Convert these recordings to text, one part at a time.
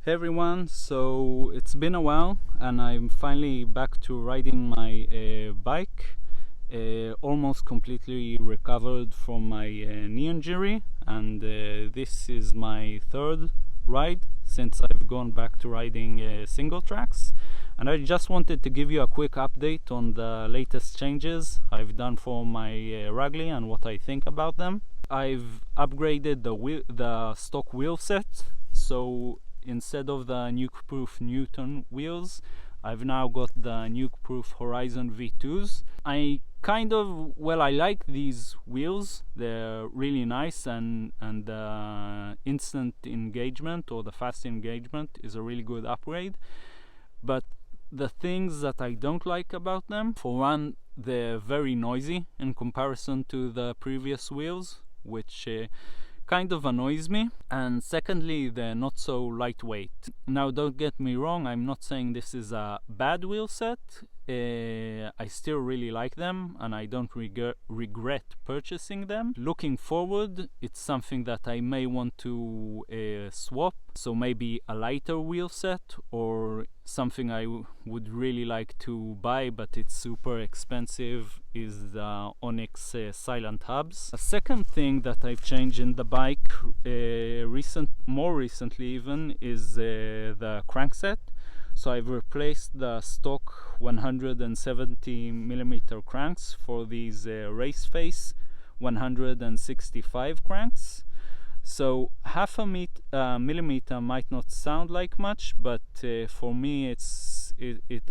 Hey everyone, so it's been a while and I'm finally back to riding my bike. Almost completely recovered from my knee injury, and this is my third ride since I've gone back to riding single tracks. And I just wanted to give you a quick update on the latest changes I've done for my Ragley and what I think about them. I've upgraded the stock wheel set, so instead of the Nukeproof Newton wheels, I've now got the Nukeproof Horizon V2s. I like these wheels. They're really nice, and the instant engagement or the fast engagement is a really good upgrade. But the things that I don't like about them, for one, they're very noisy in comparison to the previous wheels, which kind of annoys me, and secondly, they're not so lightweight. Now, don't get me wrong, I'm not saying this is a bad wheel set. I still really like them and I don't regret purchasing them. Looking forward, it's something that I may want to swap, so maybe a lighter wheel set, or something I would really like to buy but it's super expensive is the Onyx silent hubs. A second thing that I've changed in the bike more recently even is the crankset. So I've replaced the stock 170mm cranks for these race face 165 cranks. So half a millimeter might not sound like much, but for me it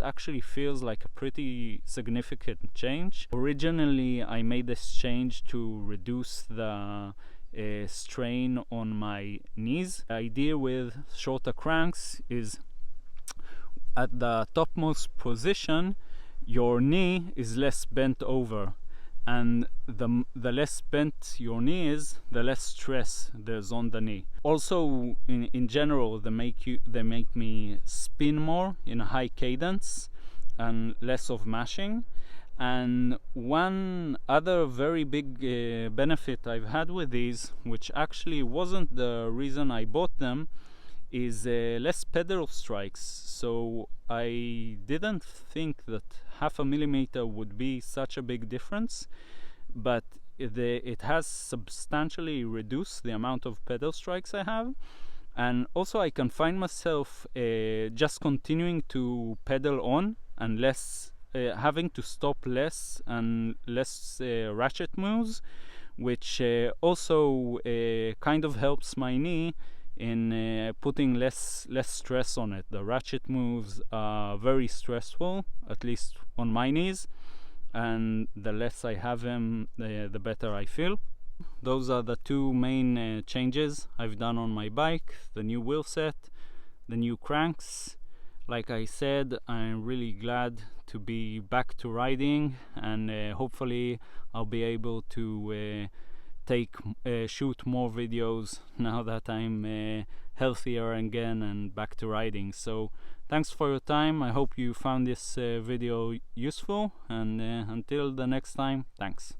actually feels like a pretty significant change. Originally I made this change to reduce the strain on my knees. The idea with shorter cranks is at the topmost position your knee is less bent over, and the less bent your knee is, the less stress there's on the knee. Also, in general, they make me spin more in a high cadence and less of mashing. And one other very big benefit I've had with these, which actually wasn't the reason I bought them, is less pedal strikes. So I didn't think that half a millimeter would be such a big difference, but it has substantially reduced the amount of pedal strikes I have. And also I can find myself just continuing to pedal on and less having to stop less and less ratchet moves, which also kind of helps my knee in putting less stress on it. The ratchet moves are very stressful, at least on my knees, and the less I have them, the better I feel. Those are the two main changes I've done on my bike: the new wheel set, the new cranks. Like I said, I'm really glad to be back to riding, and hopefully I'll be able to shoot more videos now that I'm healthier again and back to riding. So thanks for your time. I hope you found this video useful, and until the next time, thanks.